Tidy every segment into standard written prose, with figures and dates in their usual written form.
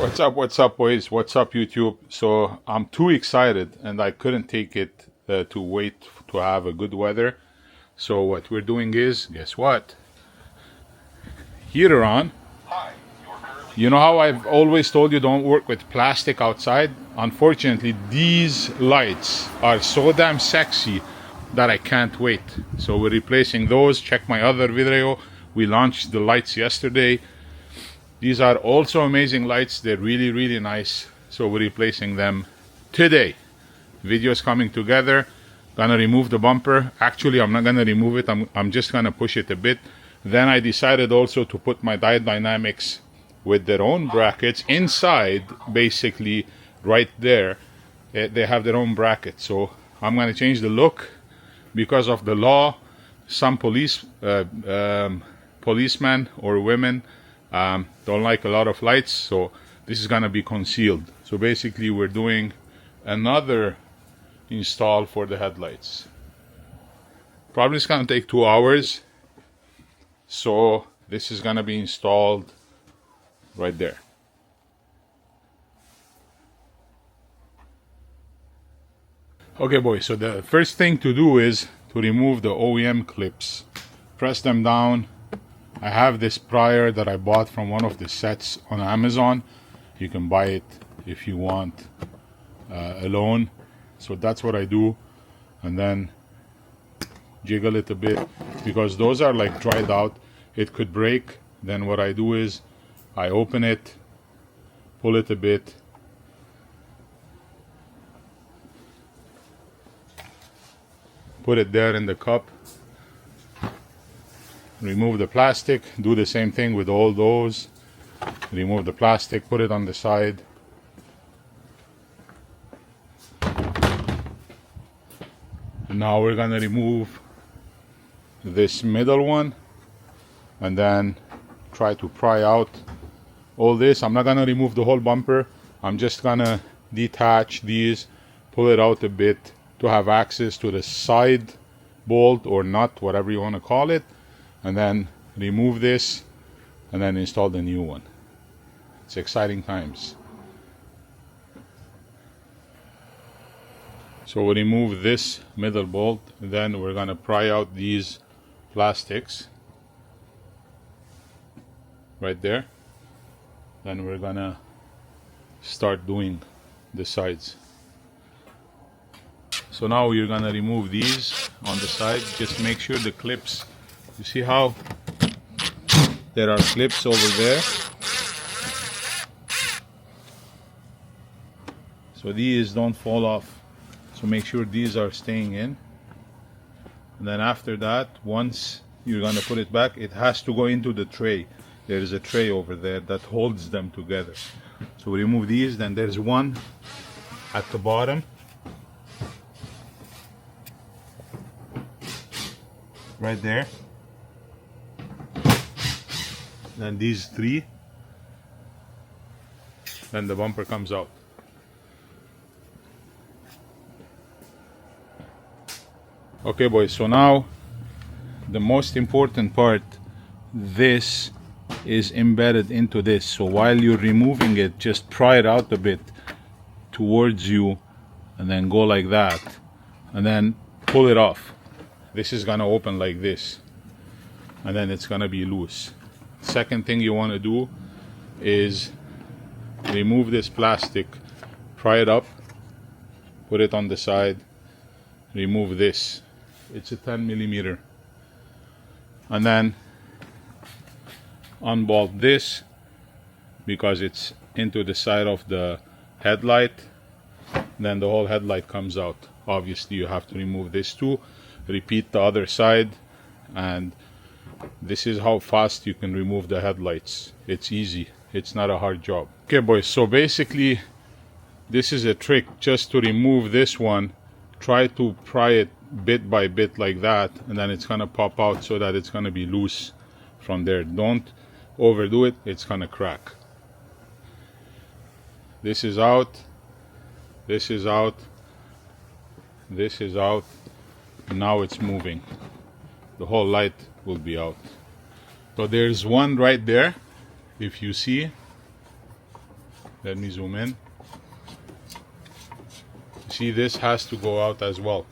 What's up, boys? What's up, YouTube? So I'm too excited and I couldn't take it to wait to have a good weather. So what we're doing is, guess what? Heater on. You know how I've always told you don't work with plastic outside? Unfortunately, these lights are so damn sexy that I can't wait. So we're replacing those. Check my other video. We launched the lights yesterday. These are also amazing lights. They're really, really nice. So we're replacing them today. Video's coming together. Gonna remove the bumper. Actually, I'm not gonna remove it. I'm just gonna push it a bit. Then I decided also to put my Diode Dynamics with their own brackets inside, basically right there. They have their own bracket. So I'm gonna change the look because of the law. Some policemen or women don't like a lot of lights, so this is gonna be concealed. So basically we're doing another install for the headlights. Probably it's gonna take 2 hours. So this is gonna be installed right there. Okay, boys, so the first thing to do is to remove the OEM clips. Press them down. I have this prior that I bought from one of the sets on Amazon. You can buy it if you want alone. So that's what I do. And then jiggle it a bit because those are like dried out. It could break. Then what I do is I open it, pull it a bit, put it there in the cup, remove the plastic, do the same thing with all those, remove the plastic, put it on the side. And now we're gonna remove this middle one and then try to pry out all this. I'm not gonna remove the whole bumper. I'm just gonna detach these, pull it out a bit to have access to the side bolt or nut, whatever you want to call it, and then remove this and then install the new one. It's exciting times. So we remove this middle bolt, then we're gonna pry out these plastics right there. Then we're gonna start doing the sides. So now you're gonna remove these on the side. Just make sure the clips, you see how there are clips over there? So these don't fall off. So make sure these are staying in. And then after that, once you're gonna put it back, it has to go into the tray. There is a tray over there that holds them together. So we remove these, then there's one at the bottom. Right there. Then these three. Then the bumper comes out. Okay, boys, so now the most important part, this is embedded into this. So while you're removing it, just pry it out a bit towards you and then go like that and then pull it off. This is gonna open like this and then it's gonna be loose. Second thing you want to do is remove this plastic, pry it up, put it on the side, remove this. It's a 10mm, and then unbolt this because it's into the side of the headlight. Then the whole headlight comes out. Obviously you have to remove this too. Repeat the other side, and this is how fast you can remove the headlights. It's easy, it's not a hard job. Okay, boys, so basically this is a trick just to remove this one. Try to pry it bit by bit like that, and then it's gonna pop out so that it's gonna be loose from there. Don't overdo it, it's gonna crack. This is out, this is out, this is out. Now it's moving. The whole light will be out. So there's one right there, if you see. Let me zoom in. See, this has to go out as well.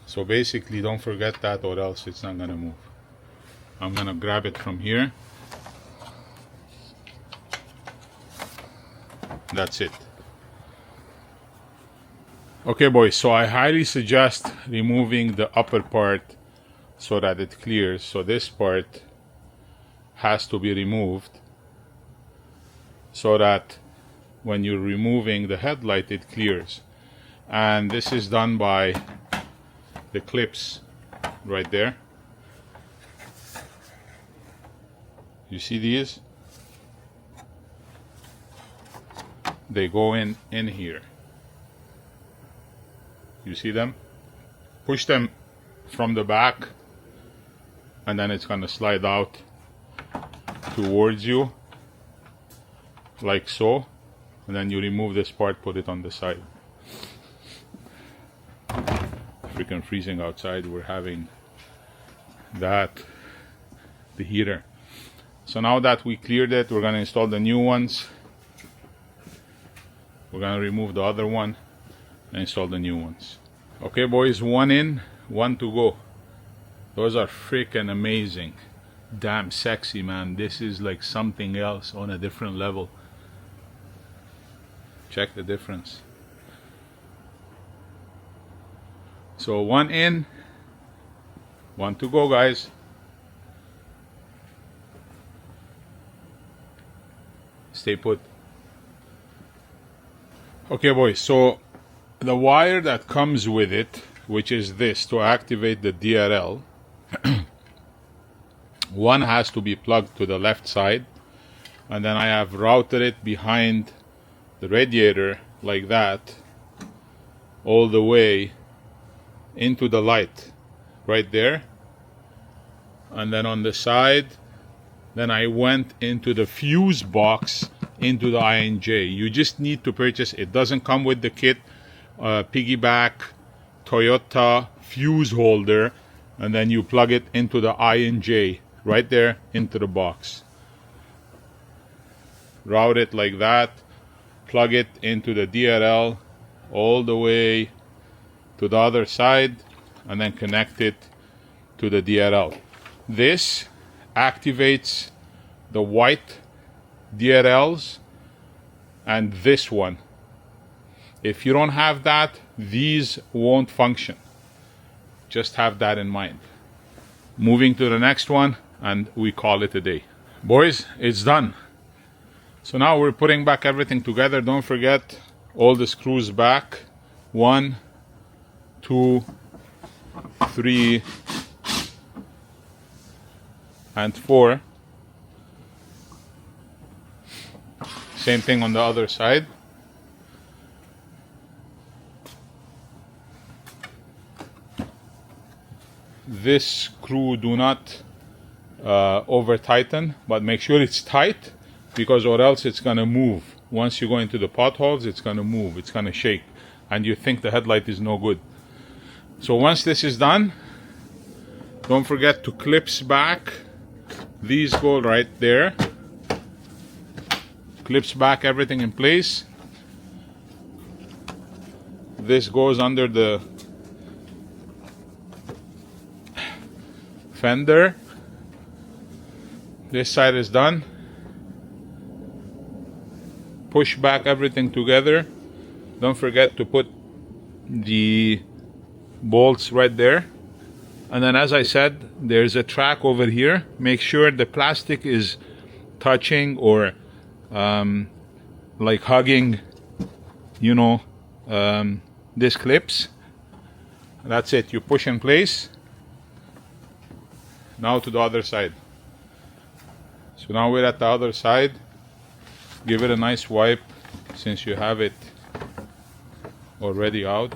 So basically, don't forget that, or else it's not gonna move. I'm gonna grab it from here. That's it. Okay boys, so I highly suggest removing the upper part so that it clears. So this part has to be removed so that when you're removing the headlight, it clears. And this is done by the clips right there. You see these? They go in here. You see them? Push them from the back, and then it's gonna slide out towards you like so, and then you remove this part, put it on the side. Freaking freezing outside. We're having the heater. So now that we cleared it, we're gonna install the new ones. We're gonna remove the other one and install the new ones. Okay boys, one in, one to go. Those are freaking amazing. Damn sexy, man. This is like something else on a different level. Check the difference. So one in, one to go, guys. Stay put. Okay boys, so the wire that comes with it, which is this, to activate the DRL, one has to be plugged to the left side, and then I have routed it behind the radiator like that, all the way into the light right there. And then on the side, then I went into the fuse box into the INJ. You just need to purchase, it doesn't come with the kit, piggyback Toyota fuse holder, and then you plug it into the INJ right there into the box. Route it like that, plug it into the DRL all the way to the other side, and then connect it to the DRL. This activates the white DRLs and this one. If you don't have that, these won't function. Just have that in mind. Moving to the next one, and we call it a day. Boys, it's done. So now we're putting back everything together. Don't forget all the screws back. 1, 2, 3, and 4. Same thing on the other side. This screw do not over tighten, but make sure it's tight, because or else it's gonna move. Once you go into the potholes, it's gonna move, it's gonna shake, and you think the headlight is no good. So once this is done, don't forget to clips back. These go right there. Clips back everything in place. This goes under the fender. This side is done. Push back everything together. Don't forget to put the bolts right there. And then, as I said, there's a track over here. Make sure the plastic is touching or like hugging, you know, this clips. That's it. You push in place. Now to the other side. So now we're at the other side. Give it a nice wipe since you have it already out.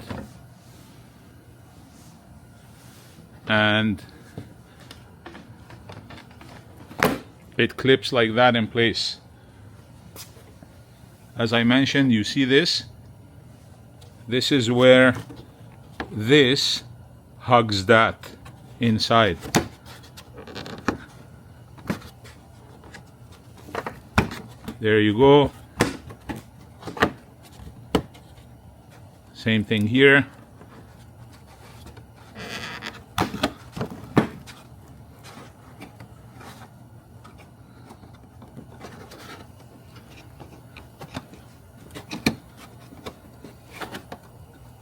And it clips like that in place. As I mentioned, you see this? This is where this hugs that inside. There you go. Same thing here.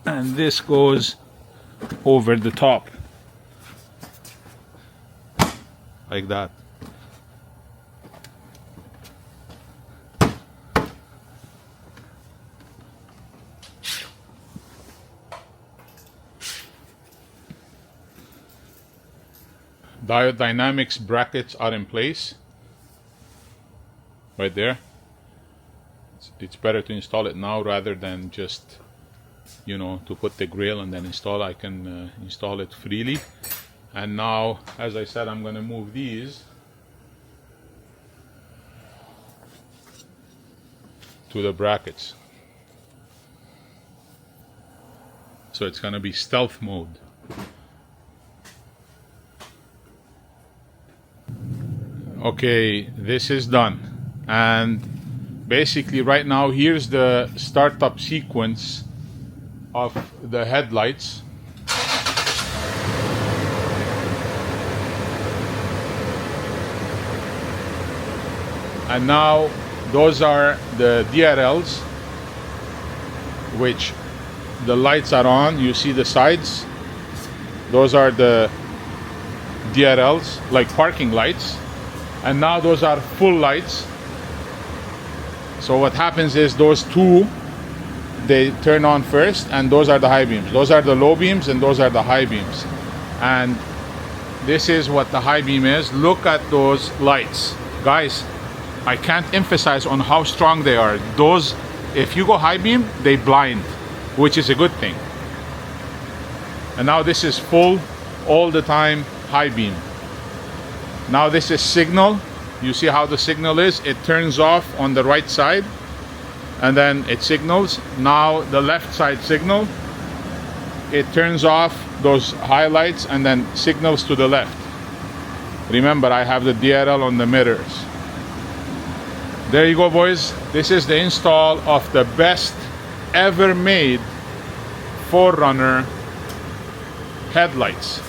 And this goes over the top like that. Diode dynamics brackets are in place right there. It's better to install it now rather than just, you know, to put the grill and then install. I can install it freely. And now, as I said, I'm going to move these to the brackets. So it's going to be stealth mode. Okay, this is done. And basically right now, here's the startup sequence of the headlights. And now those are the DRLs, which the lights are on. You see the sides. Those are the DRLs, like parking lights. And now those are full lights. So what happens is those two, they turn on first, and those are the high beams. Those are the low beams, and those are the high beams. And this is what the high beam is. Look at those lights. Guys, I can't emphasize on how strong they are. Those, if you go high beam, they blind, which is a good thing. And now this is full, all the time, high beam. Now this is signal. You see how the signal is? It turns off on the right side and then it signals. Now the left side signal, it turns off those highlights and then signals to the left. Remember, I have the DRL on the mirrors. There you go, boys. This is the install of the best ever made 4Runner headlights.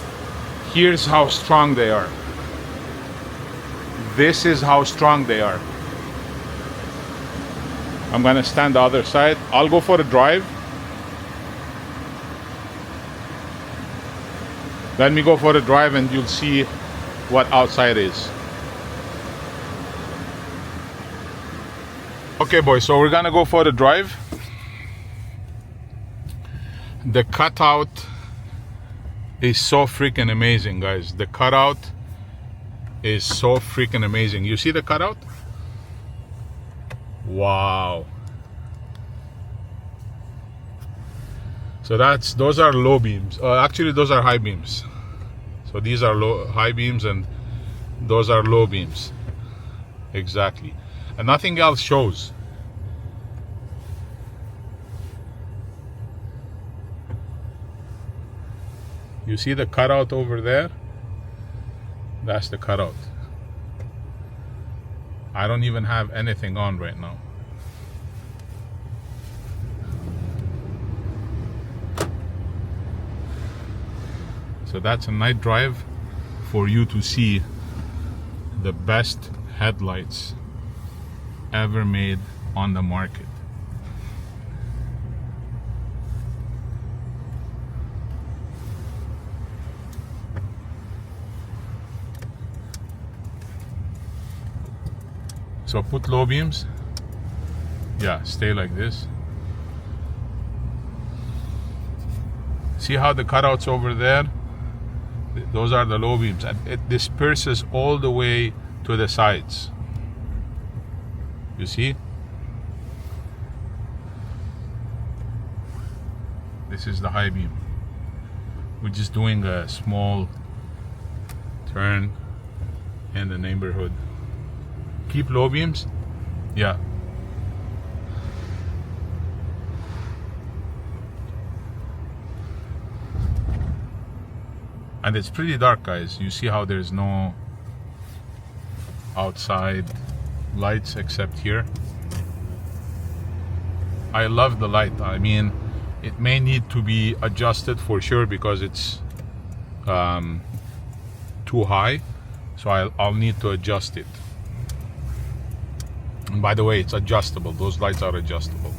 Here's how strong they are. This is how strong they are. I'm gonna stand the other side. I'll go for a drive. Let me go for a drive and you'll see what outside is. Okay, boys, so we're gonna go for the drive. The cutout is so freaking amazing, guys. The cutout is so freaking amazing. You see the cutout? Wow. So those are low beams. Actually, those are high beams. So these are high beams and those are low beams. Exactly. And nothing else shows. You see the cutout over there? That's the cutout. I don't even have anything on right now. So that's a night drive for you to see the best headlights ever made on the market. So put low beams. Yeah, stay like this. See how the cutouts over there? Those are the low beams, and it disperses all the way to the sides. You see? This is the high beam. We're just doing a small turn in the neighborhood. Keep low beams. Yeah. And it's pretty dark, guys. You see how there's no outside lights except here. I love the light. I mean, It may need to be adjusted for sure because it's too high, so I'll need to adjust it. And by the way, it's adjustable. Those lights are adjustable.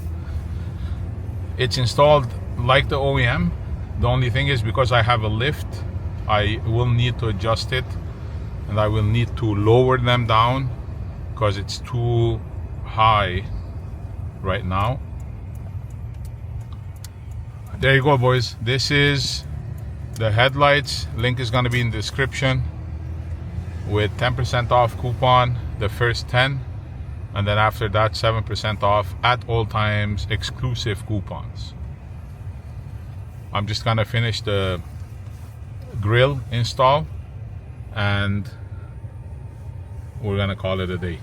It's installed like the OEM. The only thing is, because I have a lift, I will need to adjust it, and I will need to lower them down because it's too high right now. There you go, boys. This is the headlights. Link is going to be in the description with 10% off coupon, the first 10, and then after that 7% off at all times, exclusive coupons. I'm just gonna finish the grill install and we're gonna call it a day.